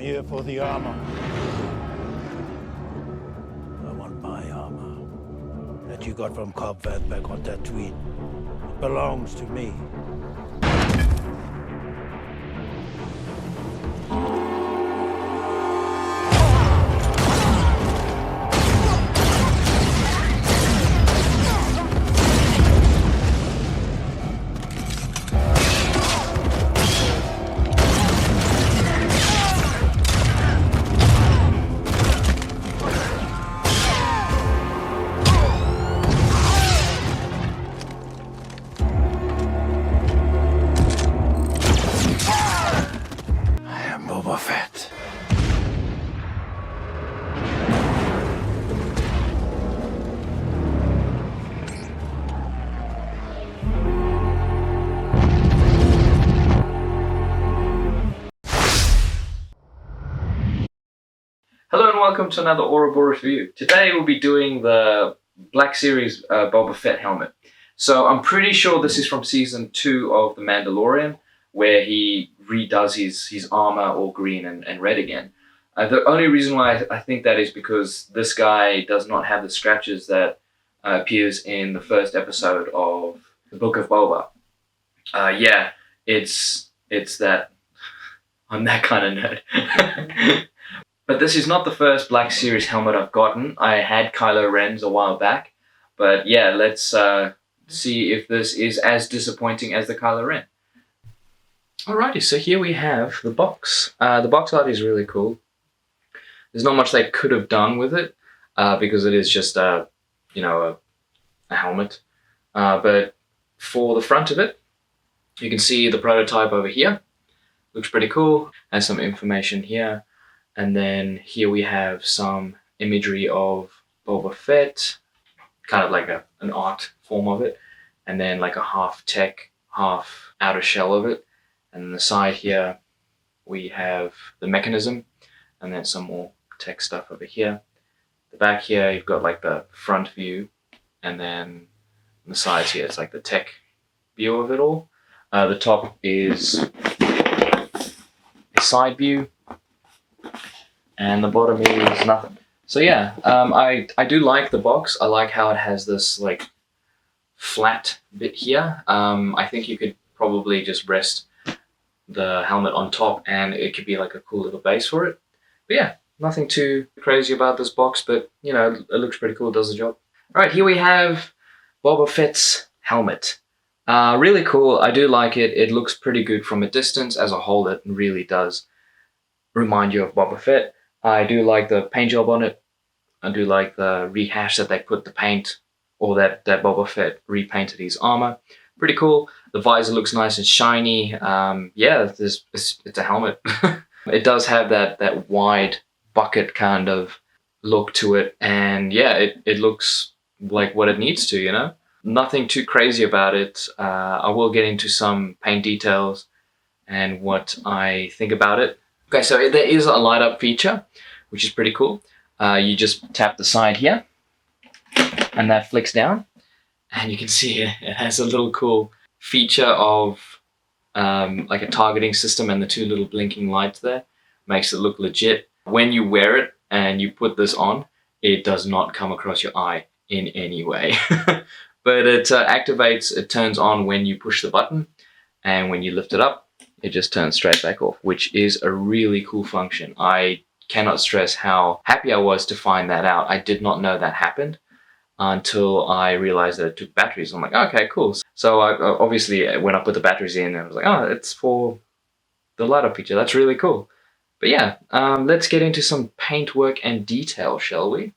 here for the armor. I want my armor that you got from Cobb Vanth back on Tatooine. It belongs to me. Boba Fett. Hello and welcome to another Ouroboros review. Today we'll be doing the Black Series Boba Fett helmet. So I'm pretty sure this is from season 2 of The Mandalorian, where he redoes his armor all green and red again. The only reason why I think that is because this guy does not have the scratches that appears in the first episode of the Book of Boba. Yeah, it's that I'm that kind of nerd. But this is not the first Black Series helmet I've gotten. I had Kylo Ren's a while back, but yeah, let's see if this is as disappointing as the Kylo Ren. Alrighty, so here we have the box. The box art is really cool. There's not much they could have done with it because it is just a helmet. But for the front of it, you can see the prototype over here. Looks pretty cool. Has some information here. And then here we have some imagery of Boba Fett, kind of like an art form of it. And then like a half tech, half outer shell of it. And on the side here, we have the mechanism, and then some more tech stuff over here. The back here, you've got like the front view, and then on the sides here, it's like the tech view of it all. The top is a side view, and the bottom is nothing. So yeah, I do like the box. I like how it has this like flat bit here. I think you could probably just rest the helmet on top and it could be like a cool little base for it. But yeah, nothing too crazy about this box, but you know, it looks pretty cool, does the job. Alright, here we have Boba Fett's helmet. Really cool, I do like it. It looks pretty good from a distance. As a whole, it really does remind you of Boba Fett. I do like the paint job on it. I do like the rehash that they put the paint, or that Boba Fett repainted his armor. Pretty cool. The visor looks nice and shiny. Yeah, it's a helmet. It does have that wide bucket kind of look to it. And yeah, it looks like what it needs to, you know? Nothing too crazy about it. I will get into some paint details and what I think about it. Okay, so there is a light up feature, which is pretty cool. You just tap the side here and that flicks down. And you can see it has a little cool feature of like a targeting system and the two little blinking lights there. Makes it look legit. When you wear it and you put this on, it does not come across your eye in any way. But it activates, it turns on when you push the button, and when you lift it up, it just turns straight back off, which is a really cool function. I cannot stress how happy I was to find that out. I did not know that happened until I realized that it took batteries. I'm like, okay, cool. So I obviously, when I put the batteries in, I was like, oh, it's for the light up feature. That's really cool. But yeah, let's get into some paintwork and detail, shall we?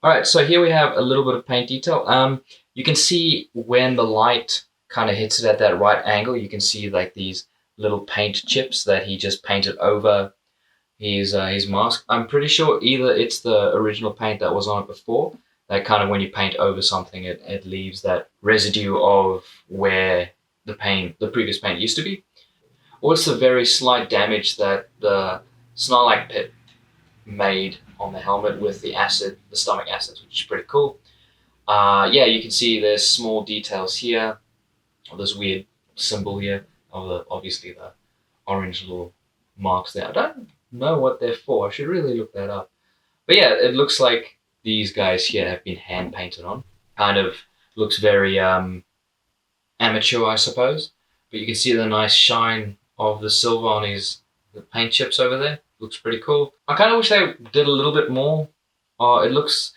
All right, so here we have a little bit of paint detail. You can see when the light kind of hits it at that right angle, you can see like these little paint chips that he just painted over his mask. I'm pretty sure either it's the original paint that was on it before, that kind of when you paint over something, it leaves that residue of where the previous paint used to be. Or it's the very slight damage that the Snarlack pit made on the helmet with the stomach acids, which is pretty cool. Yeah, you can see there's small details here, of this weird symbol here, of obviously the orange little marks there. I don't know what they're for. I should really look that up. But yeah, it looks like these guys here have been hand painted on. Kind of looks very amateur, I suppose. But you can see the nice shine of the silver on the paint chips over there. Looks pretty cool. I kind of wish they did a little bit more. It looks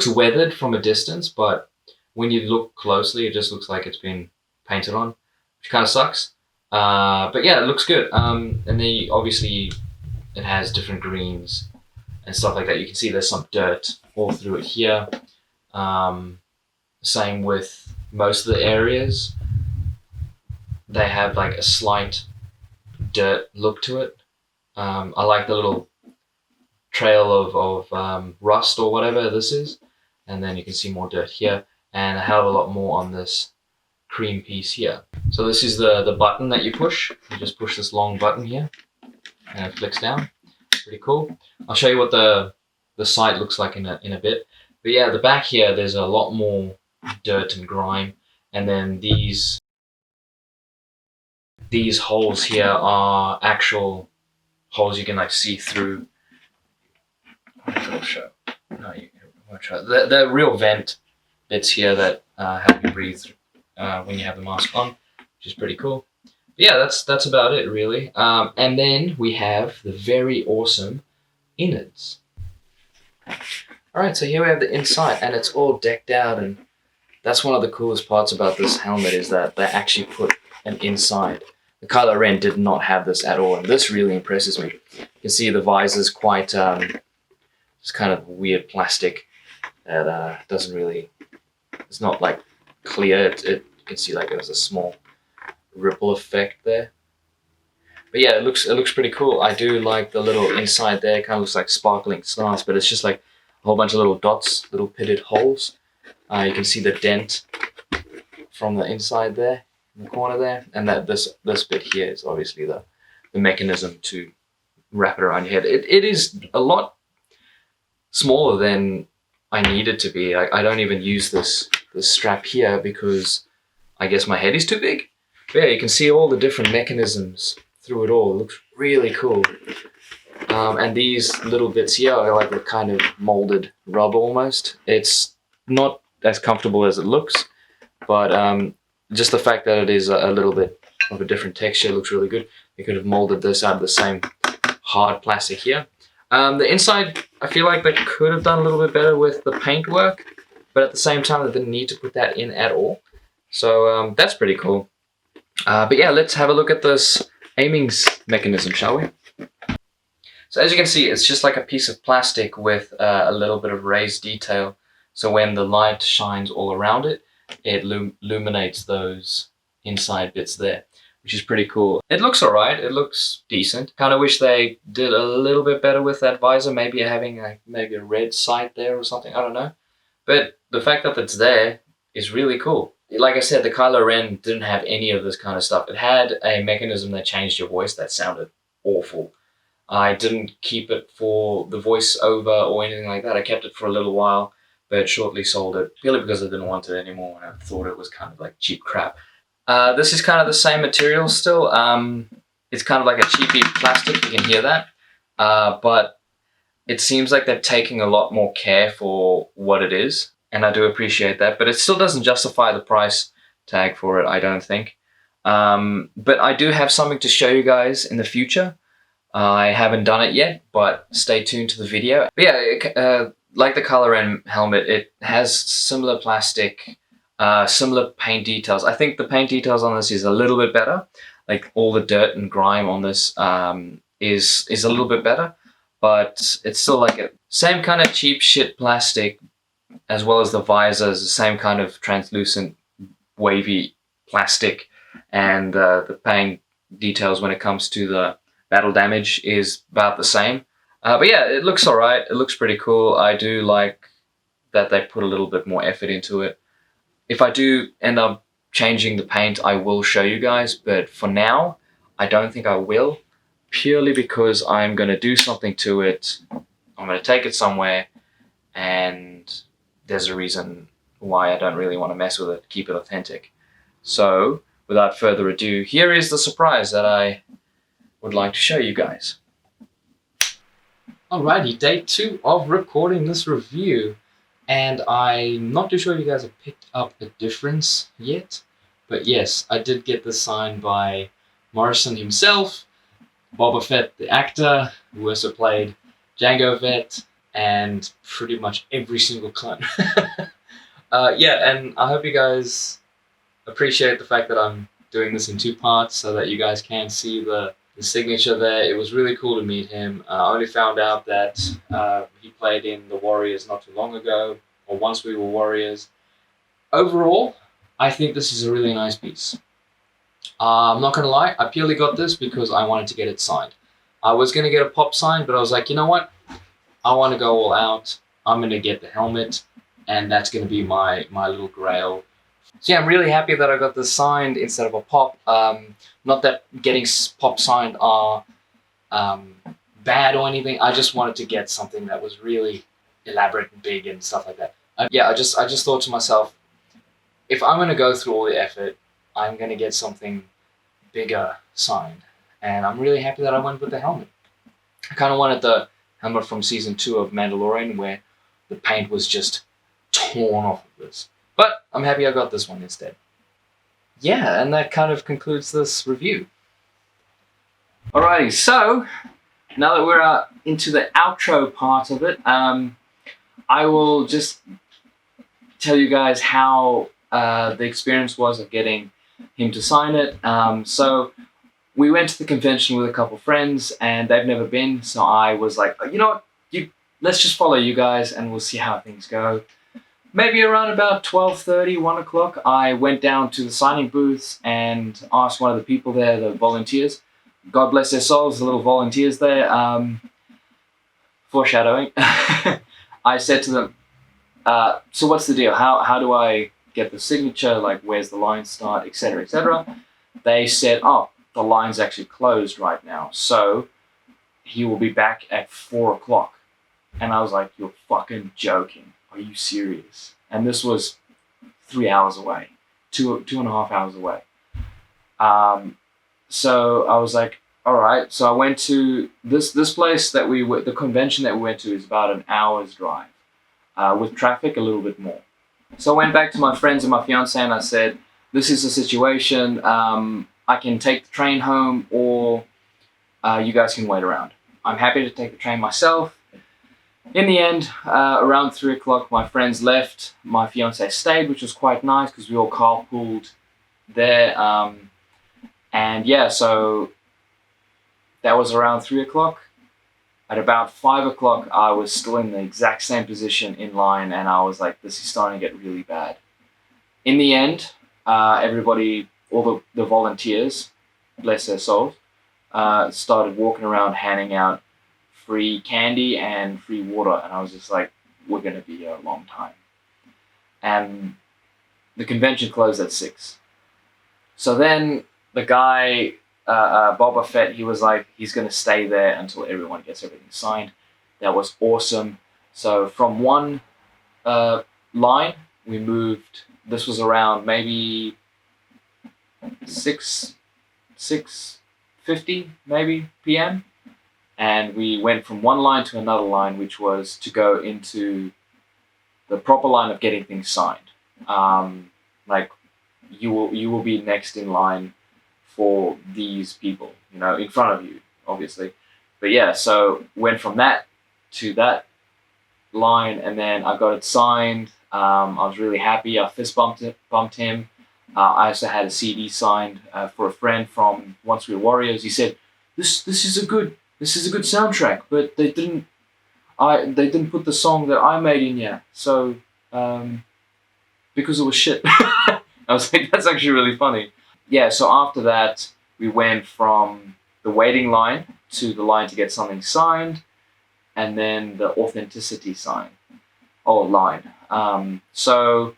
weathered from a distance, but when you look closely, it just looks like it's been painted on, which kind of sucks. But yeah, it looks good. And then obviously it has different greens and stuff like that. You can see there's some dirt all through it here. Same with most of the areas. They have like a slight dirt look to it. I like the little trail of rust or whatever this is. And then you can see more dirt here and a hell of a lot more on this cream piece here. So this is the button that you push. You just push this long button here and it flicks down. Pretty cool. I'll show you what the side looks like in a bit. But yeah, the back here, there's a lot more dirt and grime. And then these holes here are actual holes you can like see through. I'll show. No, you won't show. The real vent bits here that help you breathe when you have the mask on, which is pretty cool. But yeah, that's about it really. And then we have the very awesome innards. Alright, so here we have the inside, and it's all decked out, and that's one of the coolest parts about this helmet is that they actually put an inside. The Kylo Ren did not have this at all, and this really impresses me. You can see the visor's quite it's kind of weird plastic that doesn't really, it's not like clear. You can see like there's a small ripple effect there. But yeah, it looks pretty cool. I do like the little inside there. It kind of looks like sparkling stars, but it's just like a whole bunch of little dots, little pitted holes. You can see the dent from the inside there, in the corner there, and that this bit here is obviously the mechanism to wrap it around your head. It is a lot smaller than I need it to be. I don't even use this strap here because I guess my head is too big. But yeah, you can see all the different mechanisms through it all. It looks really cool. And these little bits here are like a kind of molded rubber almost. It's not as comfortable as it looks, but just the fact that it is a little bit of a different texture looks really good. You could have molded this out of the same hard plastic here. The inside, I feel like they could have done a little bit better with the paint work, but at the same time, they didn't need to put that in at all. So that's pretty cool. But yeah, let's have a look at this aiming mechanism, shall we? So as you can see, it's just like a piece of plastic with a little bit of raised detail. So when the light shines all around it, it illuminates those inside bits there, which is pretty cool. It looks alright, it looks decent. Kind of wish they did a little bit better with that visor, maybe having maybe a red sight there or something, I don't know. But the fact that it's there is really cool. Like I said, the Kylo Ren didn't have any of this kind of stuff. It had a mechanism that changed your voice that sounded awful. I didn't keep it for the voiceover or anything like that. I kept it for a little while, but shortly sold it, purely because I didn't want it anymore and I thought it was kind of like cheap crap. This is kind of the same material still. It's kind of like a cheapy plastic, you can hear that. But it seems like they're taking a lot more care for what it is, and I do appreciate that, but it still doesn't justify the price tag for it, I don't think. But I do have something to show you guys in the future. I haven't done it yet, but stay tuned to the video. But yeah, like the Kylo Ren helmet, it has similar plastic, similar paint details. I think the paint details on this is a little bit better. Like all the dirt and grime on this is a little bit better, but it's still like a same kind of cheap shit plastic, as well as the visor is the same kind of translucent, wavy plastic, and the paint details when it comes to the battle damage is about the same. But yeah, it looks alright. It looks pretty cool. I do like that they put a little bit more effort into it. If I do end up changing the paint, I will show you guys, but for now, I don't think I will, purely because I'm going to do something to it. I'm going to take it somewhere, and there's a reason why I don't really want to mess with it, keep it authentic. So, without further ado, here is the surprise that I would like to show you guys. Alrighty, day 2 of recording this review, and I'm not too sure you guys have picked up a difference yet, but yes, I did get this signed by Morrison himself, Boba Fett the actor, who also played Jango Fett, and pretty much every single clone. Yeah, and I hope you guys appreciate the fact that I'm doing this in 2 parts so that you guys can see the signature there. It was really cool to meet him. I only found out that he played in the Warriors not too long ago, or once we were Warriors. Overall, I think this is a really nice piece. I'm not going to lie, I purely got this because I wanted to get it signed. I was going to get a pop sign, but I was like, you know what? I want to go all out. I'm going to get the helmet, and that's going to be my little grail. So yeah, I'm really happy that I got this signed instead of a pop. Not that getting pop signed are bad or anything. I just wanted to get something that was really elaborate and big and stuff like that. Yeah, I just thought to myself, if I'm going to go through all the effort, I'm going to get something bigger signed. And I'm really happy that I went with the helmet. I kind of wanted the helmet from season 2 of Mandalorian, where the paint was just torn off of this. But I'm happy I got this one instead. Yeah, and that kind of concludes this review. Alrighty, so now that we're into the outro part of it, I will just tell you guys how the experience was of getting him to sign it. So we went to the convention with a couple friends, and they've never been, so I was like, you know what, let's just follow you guys and we'll see how things go. Maybe around about 12:30, 1 o'clock, I went down to the signing booths and asked one of the people there, the volunteers, God bless their souls, the little volunteers there, foreshadowing. I said to them, so what's the deal? How do I get the signature? Like, where's the line start, etc., etc.? They said, oh, the line's actually closed right now, so he will be back at 4 o'clock. And I was like, you're fucking joking. Are you serious? And this was 3 hours away, two and a half hours away. So I was like, all right. So I went to this place that the convention that we went to is about an hour's drive, with traffic a little bit more. So I went back to my friends and my fiance and I said, this is the situation. I can take the train home, or you guys can wait around. I'm happy to take the train myself. In the end, around 3 o'clock, my friends left. My fiance stayed, which was quite nice because we all carpooled there. And yeah, so that was around 3 o'clock. At about 5 o'clock, I was still in the exact same position in line, and I was like, this is starting to get really bad. In the end, everybody, all the volunteers, bless their souls, started walking around handing out free candy and free water, and I was just like, we're going to be here a long time. And the convention closed at 6. So then the guy, Boba Fett, he was like, he's going to stay there until everyone gets everything signed. That was awesome. So from one line, we moved, this was around maybe 6:50 maybe p.m. And we went from one line to another line, which was to go into the proper line of getting things signed. Like, you will be next in line for these people, you know, in front of you, obviously. But yeah, so went from that to that line, and then I got it signed. I was really happy. I fist bumped him. I also had a CD signed for a friend from Once We Were Warriors. He said, "This is a good soundtrack, but they didn't put the song that I made in yet. So because it was shit." I was like, that's actually really funny. Yeah. So after that, we went from the waiting line to the line to get something signed, and then the authenticity line. So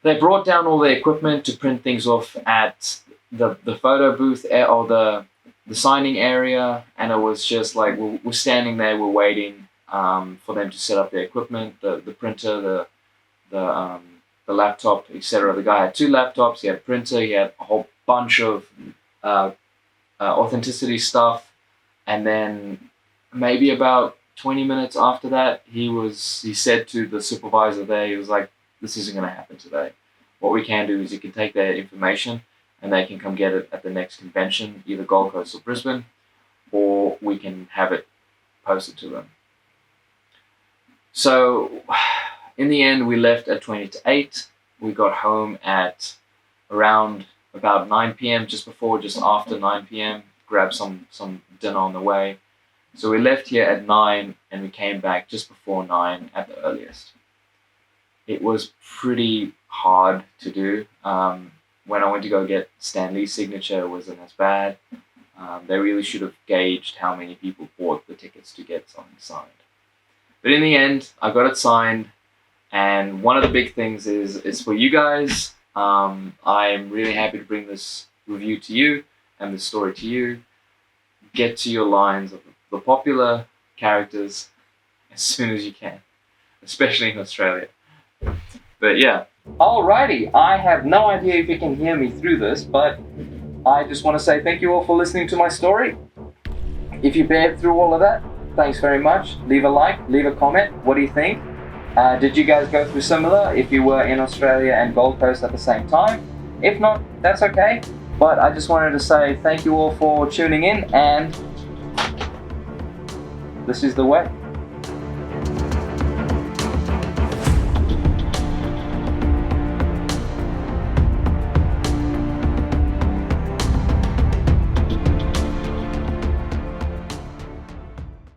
they brought down all the equipment to print things off at the photo booth or the signing area, and it was just like we're standing there, we're waiting for them to set up their equipment, the printer, the laptop, etc. The guy had 2 laptops. He had a printer. He had a whole bunch of authenticity stuff, and then maybe about 20 minutes after that, he said to the supervisor there, he was like, "This isn't going to happen today. What we can do is you can take their information and they can come get it at the next convention, either Gold Coast or Brisbane, or we can have it posted to them." So in the end, we left at 20 to 8. We got home at around about 9 p.m., just after 9 p.m., grabbed some dinner on the way. So we left here at 9 and we came back just before 9 at the earliest. It was pretty hard to do. When I went to go get Stan Lee's signature, it wasn't as bad. They really should have gauged how many people bought the tickets to get something signed. But in the end, I got it signed. And one of the big things is for you guys. I'm really happy to bring this review to you and the story to you. Get to your lines of the popular characters as soon as you can, especially in Australia. But yeah. Alrighty, I have no idea if you can hear me through this, but I just want to say thank you all for listening to my story. If you bared through all of that, thanks very much. Leave a like, leave a comment. What do you think? Did you guys go through similar if you were in Australia and Gold Coast at the same time? If not, that's okay. But I just wanted to say thank you all for tuning in, and this is the way.